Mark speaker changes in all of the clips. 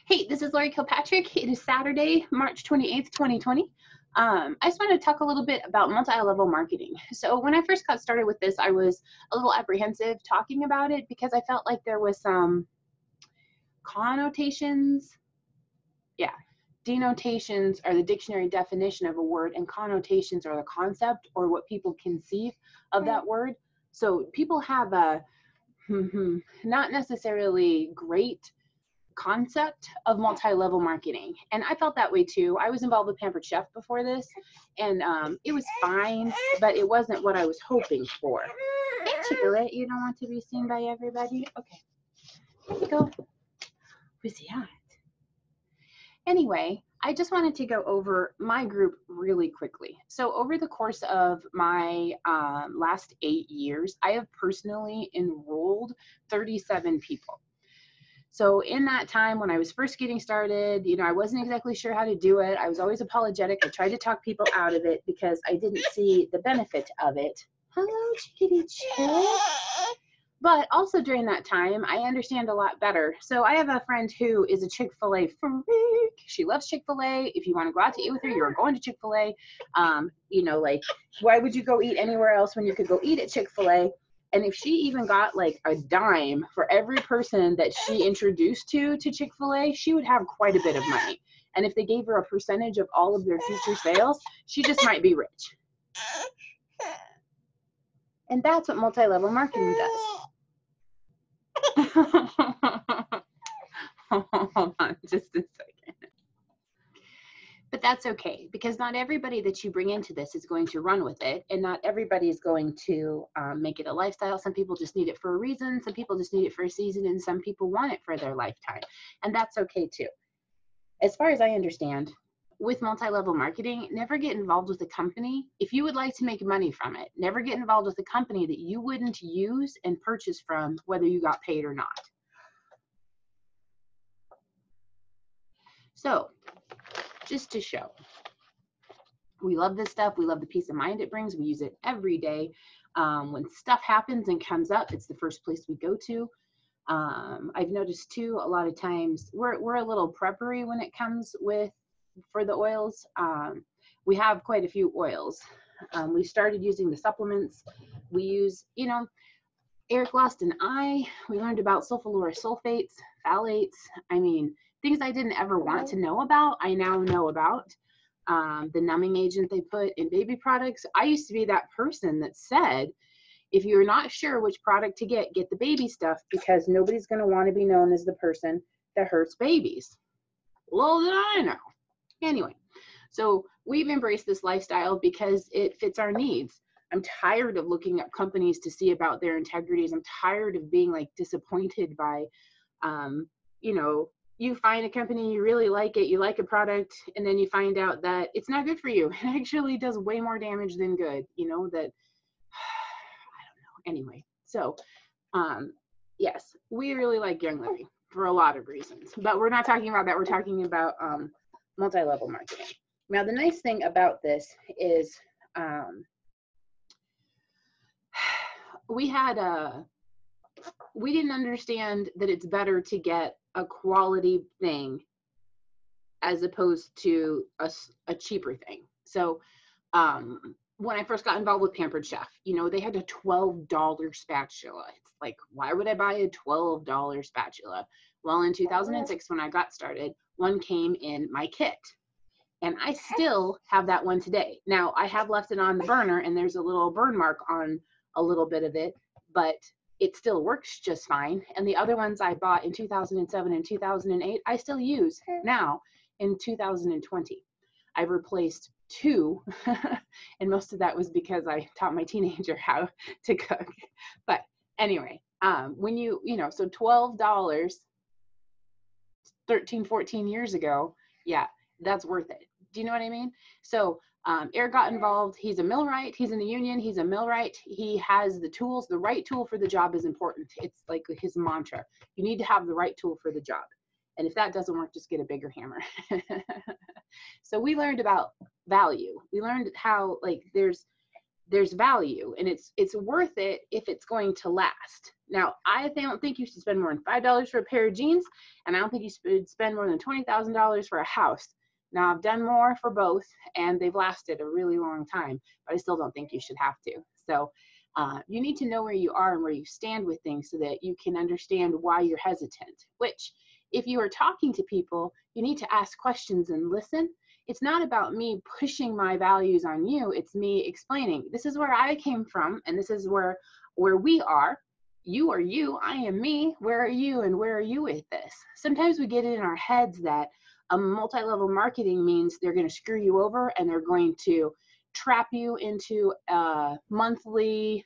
Speaker 1: Hey, this is Lori Kilpatrick. It is Saturday, March 28th, 2020. I just wanted to talk a little bit about multi-level marketing. So when I first got started with this, I was a little apprehensive talking about it because I felt like there was some connotations. Yeah, denotations are the dictionary definition of a word, and connotations are the concept or what people conceive of that word. So people have a not necessarily great concept of multi-level marketing, and I felt that way too. I was involved with Pampered Chef before this, and it was fine, but it wasn't what I was hoping for. Hey, Chicolet, you don't want to be seen by everybody? Okay, here you go. Who's he at? Anyway, I just wanted to go over my group really quickly. So over the course of my last 8 years, I have personally enrolled 37 people. So in that time when I was first getting started, I wasn't exactly sure how to do it. I was always apologetic. I tried to talk people out of it because I didn't see the benefit of it. Hello, chickadee chick. But also during that time, I understand a lot better. So I have a friend who is a Chick-fil-A freak. She loves Chick-fil-A. If you want to go out to eat with her, you're going to Chick-fil-A. Why would you go eat anywhere else when you could go eat at Chick-fil-A? And if she even got like a dime for every person that she introduced to Chick-fil-A, she would have quite a bit of money. And if they gave her a percentage of all of their future sales, she just might be rich. And that's what multi-level marketing does. Hold on just a second. But that's okay, because not everybody that you bring into this is going to run with it, and not everybody is going to make it a lifestyle. Some people just need it for a reason, some people just need it for a season, and some people want it for their lifetime, and that's okay too. As far as I understand, with multi-level marketing, never get involved with a company. If you would like to make money from it, never get involved with a company that you wouldn't use and purchase from, whether you got paid or not. So, just to show, we love this stuff. We love the peace of mind it brings. We use it every day. When stuff happens and comes up, it's the first place we go to. I've noticed too, a lot of times we're a little preppery when it comes for the oils. We have quite a few oils. We started using the supplements. We use, Eric lost an eye. We learned about sulfurous sulfates, phthalates. Things I didn't ever want to know about, I now know about. The numbing agent they put in baby products. I used to be that person that said, if you're not sure which product to get the baby stuff, because nobody's going to want to be known as the person that hurts babies. Little did I know. Anyway, so we've embraced this lifestyle because it fits our needs. I'm tired of looking at companies to see about their integrities. I'm tired of being disappointed by, you find a company, you really like it, you like a product, and then you find out that it's not good for you. It actually does way more damage than good, I don't know. Anyway, so yes, we really like Young Living for a lot of reasons, but we're not talking about that. We're talking about multi-level marketing. Now, the nice thing about this is we didn't understand that it's better to get a quality thing as opposed to a cheaper thing. So when I first got involved with Pampered Chef, they had a $12 spatula. It's like, why would I buy a $12 spatula? Well, in 2006, when I got started, one came in my kit. And I still have that one today. Now, I have left it on the burner, and there's a little burn mark on a little bit of it, but it still works just fine. And the other ones I bought in 2007 and 2008, I still use now in 2020. I've replaced 2, and most of that was because I taught my teenager how to cook. But anyway, when so $12, 13, 14 years ago, yeah, that's worth it. Do you know what I mean? So Eric got involved. He's a millwright. He's in the union. He's a millwright. He has the tools. The right tool for the job is important. It's like his mantra. You need to have the right tool for the job. And if that doesn't work, just get a bigger hammer. So we learned about value. We learned how there's value, and it's worth it if it's going to last. Now, I don't think you should spend more than $5 for a pair of jeans, and I don't think you should spend more than $20,000 for a house. Now, I've done more for both, and they've lasted a really long time, but I still don't think you should have to. So you need to know where you are and where you stand with things so that you can understand why you're hesitant, which if you are talking to people, you need to ask questions and listen. It's not about me pushing my values on you. It's me explaining, this is where I came from, and this is where we are. You are you, I am me. Where are you, and where are you with this? Sometimes we get it in our heads that a multi-level marketing means they're going to screw you over and they're going to trap you into a monthly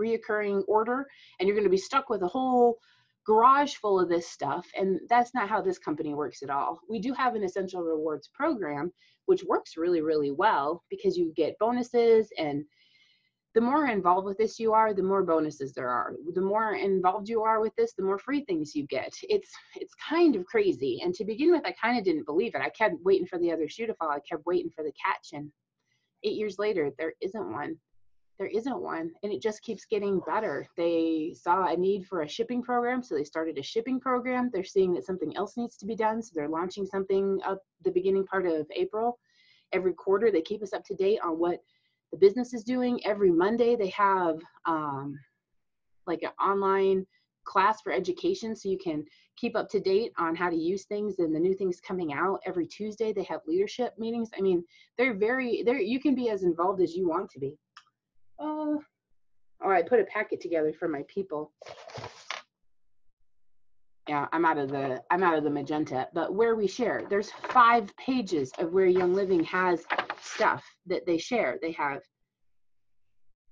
Speaker 1: reoccurring order, and you're going to be stuck with a whole garage full of this stuff. And that's not how this company works at all. We do have an essential rewards program, which works really, really well because you get bonuses, and the more involved with this you are, the more bonuses there are. The more involved you are with this, the more free things you get. It's kind of crazy. And to begin with, I kind of didn't believe it. I kept waiting for the other shoe to fall. I kept waiting for the catch. And 8 years later, there isn't one. There isn't one. And it just keeps getting better. They saw a need for a shipping program, so they started a shipping program. They're seeing that something else needs to be done, so they're launching something up the beginning part of April. Every quarter, they keep us up to date on what the business is doing. Every Monday, they have like an online class for education, so you can keep up to date on how to use things and the new things coming out. Every Tuesday, they have leadership meetings. I mean, you can be as involved as you want to be. Oh, I put a packet together for my people. Yeah, I'm out of the magenta, but where we share, there's 5 pages of where Young Living has stuff that they share. They have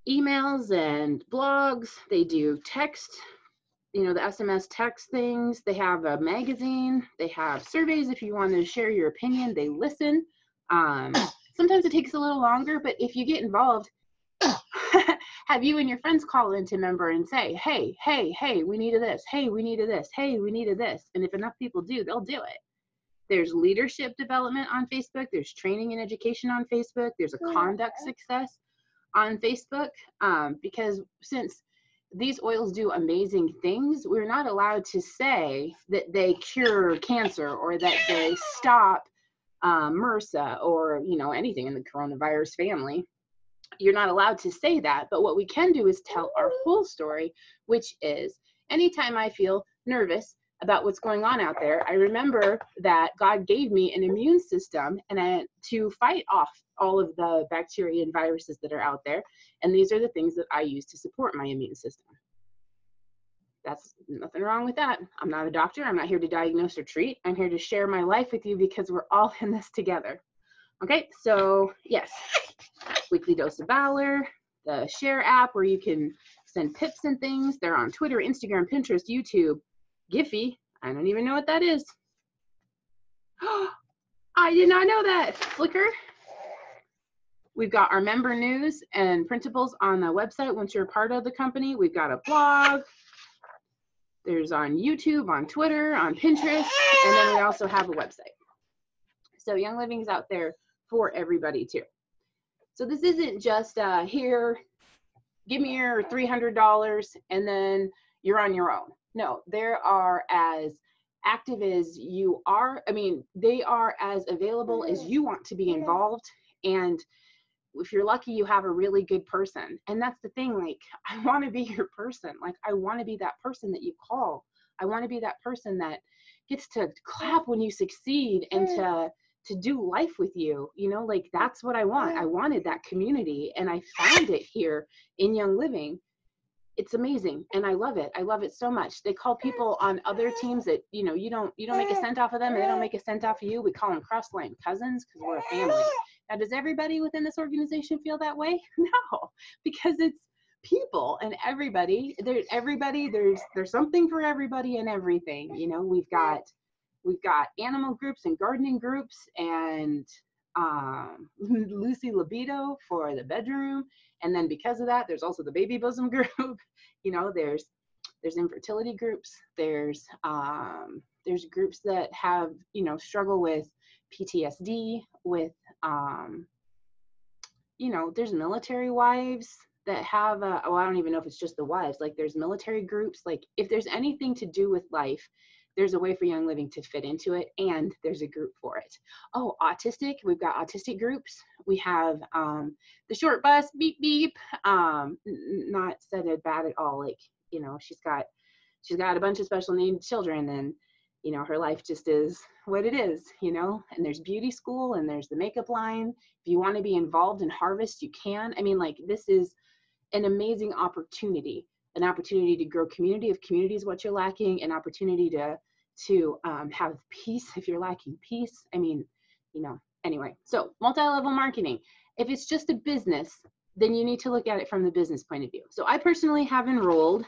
Speaker 1: emails and blogs. They do text, the SMS text things. They have a magazine. They have surveys if you want to share your opinion. They listen. Sometimes it takes a little longer, but if you get involved, have you and your friends call into member and say, hey, we needed this. Hey, we needed this. Hey, we needed this. And if enough people do, they'll do it. There's leadership development on Facebook. There's training and education on Facebook. There's a conduct success on Facebook. Because since these oils do amazing things, we're not allowed to say that they cure cancer or that they stop MRSA or, anything in the coronavirus family. You're not allowed to say that, but what we can do is tell our whole story, which is anytime I feel nervous about what's going on out there, I remember that God gave me an immune system to fight off all of the bacteria and viruses that are out there. And these are the things that I use to support my immune system. That's nothing wrong with that. I'm not a doctor. I'm not here to diagnose or treat. I'm here to share my life with you because we're all in this together. Okay, so yes, Weekly Dose of Valor, the Share app where you can send pips and things. They're on Twitter, Instagram, Pinterest, YouTube, Giphy. I don't even know what that is. I did not know that. Flickr. We've got our member news and printables on the website once you're part of the company. We've got a blog. There's on YouTube, on Twitter, on Pinterest, and then we also have a website. So Young Living is out there for everybody too. So this isn't just here, give me your $300 and then you're on your own. No, they are as active as you are. I mean, they are as available as you want to be involved. And if you're lucky, you have a really good person. And that's the thing, like, I want to be your person. Like, I want to be that person that you call. I want to be that person that gets to clap when you succeed and to do life with you, like that's what I want. I wanted that community and I found it here in Young Living. It's amazing. And I love it. I love it so much. They call people on other teams that, you don't make a cent off of them and they don't make a cent off of you. We call them cross-line cousins because we're a family. Now, does everybody within this organization feel that way? No, because it's people and everybody, there's something for everybody and everything. We've got animal groups and gardening groups and Lucy Libido for the bedroom. And then because of that, there's also the baby bosom group. There's infertility groups. There's groups that have, struggle with PTSD, with, you know, there's military wives that have, oh, I don't even know if it's just the wives, like there's military groups. Like if there's anything to do with life, there's a way for Young Living to fit into it, and there's a group for it. Oh, autistic, we've got autistic groups. We have the short bus, beep, beep, not said it bad at all. Like, you know, she's got a bunch of special needs children, and, you know, her life just is what it is, you know, and there's beauty school and there's the makeup line. If you want to be involved in Harvest, you can. I mean, like, this is an amazing opportunity, an opportunity to grow community. If community is what you're lacking, an opportunity to have peace if you're lacking peace. I mean, you know, anyway, so multi-level marketing. If it's just a business, then you need to look at it from the business point of view. So I personally have enrolled,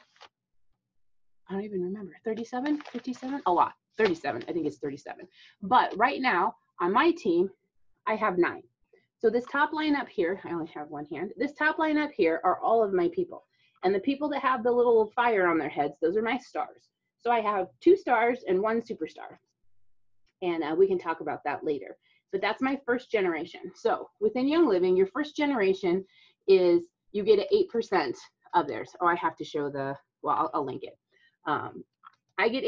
Speaker 1: I don't even remember, 37, 57, a lot, 37, I think it's 37. But right now on my team, I have 9. So this top line up here, I only have one hand. This top line up here are all of my people. And the people that have the little fire on their heads, those are my stars. So I have 2 stars and 1 superstar. And we can talk about that later. But that's my first generation. So within Young Living, your first generation is, you get an 8% of theirs. Oh, I have to show the, well, I'll link it. I get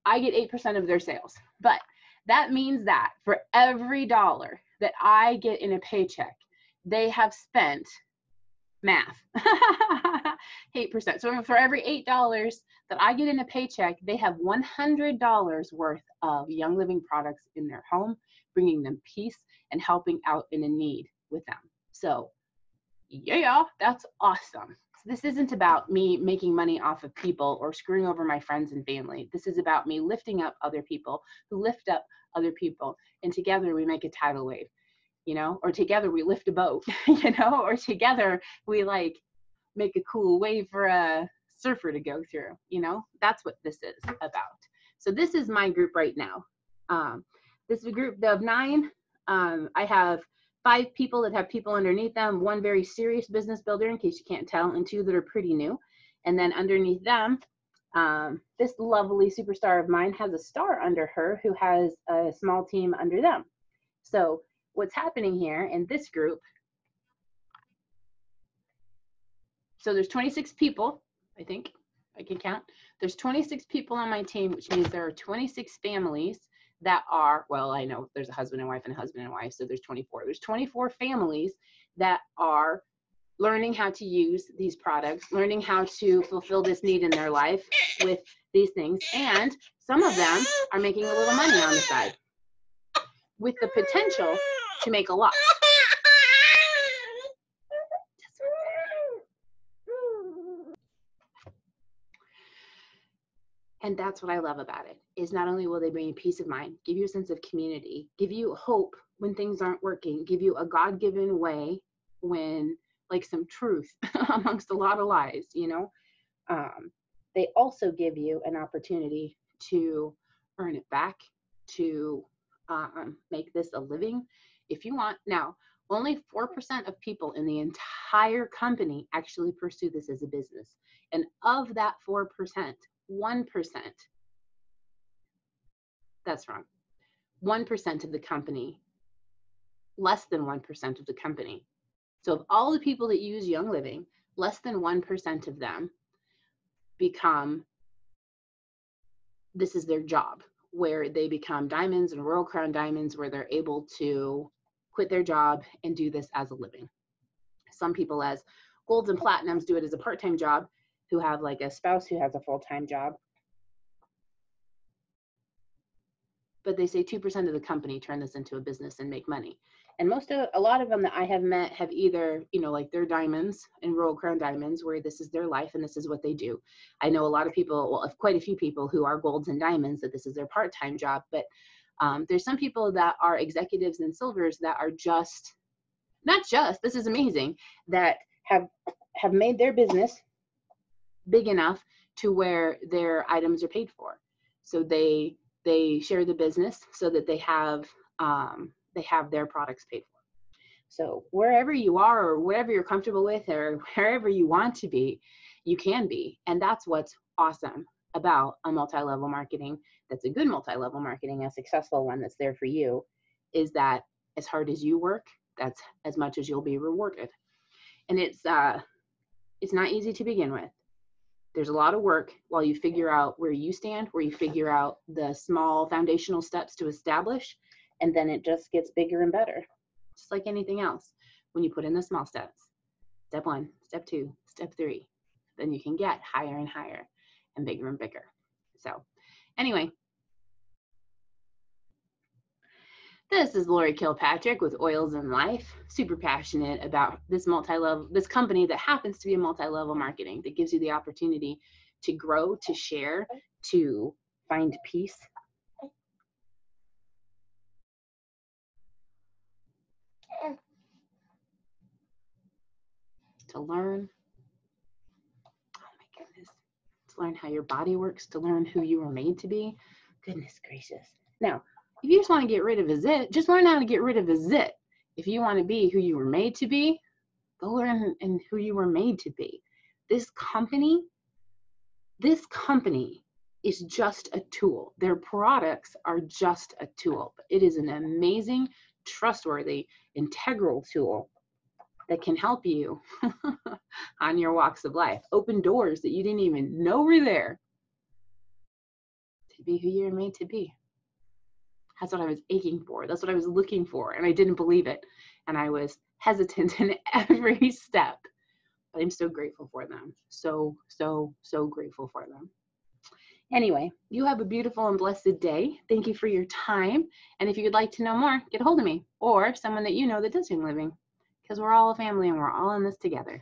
Speaker 1: 8% of their sales. But that means that for every dollar that I get in a paycheck, they have spent, math, 8%. So for every $8 that I get in a paycheck, they have $100 worth of Young Living products in their home, bringing them peace and helping out in a need with them. So yeah, that's awesome. This isn't about me making money off of people or screwing over my friends and family. This is about me lifting up other people who lift up other people, and together we make a tidal wave, you know, or together we lift a boat, you know, or together we like make a cool wave for a surfer to go through, you know. That's what this is about. So this is my group right now. This is a group of 9. I have 5 people that have people underneath them, 1 very serious business builder, in case you can't tell, and 2 that are pretty new. And then underneath them, this lovely superstar of mine has a star under her who has a small team under them. So what's happening here in this group, so there's 26 people, I think I can count. There's 26 people on my team, which means there are 26 families that are, well, I know there's a husband and wife and a husband and wife, so there's 24. There's 24 families that are learning how to use these products, learning how to fulfill this need in their life with these things. And some of them are making a little money on the side with the potential to make a lot. And that's what I love about it, is not only will they bring you peace of mind, give you a sense of community, give you hope when things aren't working, give you a God-given way when, like, some truth amongst a lot of lies, you know. They also give you an opportunity to earn it back, to make this a living if you want. Now, only 4% of people in the entire company actually pursue this as a business. And of that 4%, 1%, that's wrong, 1% of the company, less than 1% of the company. So of all the people that use Young Living, less than 1% of them become, this is their job, where they become diamonds and Royal Crown diamonds, where they're able to quit their job and do this as a living. Some people as golds and platinums do it as a part-time job, who have like a spouse who has a full-time job. But they say 2% of the company turn this into a business and make money. And a lot of them that I have met have either, you know, like they're diamonds and Royal Crown diamonds, where this is their life and this is what they do. I know a lot of people, well, quite a few people who are golds and diamonds, that this is their part-time job. But there's some people that are executives and silvers that are just, not just, this is amazing, that have made their business big enough to where their items are paid for. So they share the business so that they have their products paid for. So wherever you are, or wherever you're comfortable with, or wherever you want to be, you can be. And that's what's awesome about a multi-level marketing. That's a good multi-level marketing, a successful one that's there for you, is that as hard as you work, That's as much as you'll be rewarded. And it's not easy to begin with. There's a lot of work while you figure out where you stand, where you figure out the small foundational steps to establish, and then it just gets bigger and better. Just like anything else, when you put in the small steps. Step 1, step 2, step 3, then you can get higher and higher and bigger and bigger. So anyway, this is Lori Kilpatrick with Oils in Life. Super passionate about this company that happens to be a multi-level marketing that gives you the opportunity to grow, to share, to find peace. To learn, oh my goodness, to learn how your body works, to learn who you were made to be. Goodness gracious. Now, if you just want to get rid of a zit, just learn how to get rid of a zit. If you want to be who you were made to be, go learn and who you were made to be. This company is just a tool. Their products are just a tool. It is an amazing, trustworthy, integral tool that can help you on your walks of life. Open doors that you didn't even know were there to be who you're made to be. That's what I was aching for. That's what I was looking for. And I didn't believe it. And I was hesitant in every step. But I'm so grateful for them. So grateful for them. Anyway, you have a beautiful and blessed day. Thank you for your time. And if you'd like to know more, get a hold of me or someone that you know that does home living, because we're all a family and we're all in this together.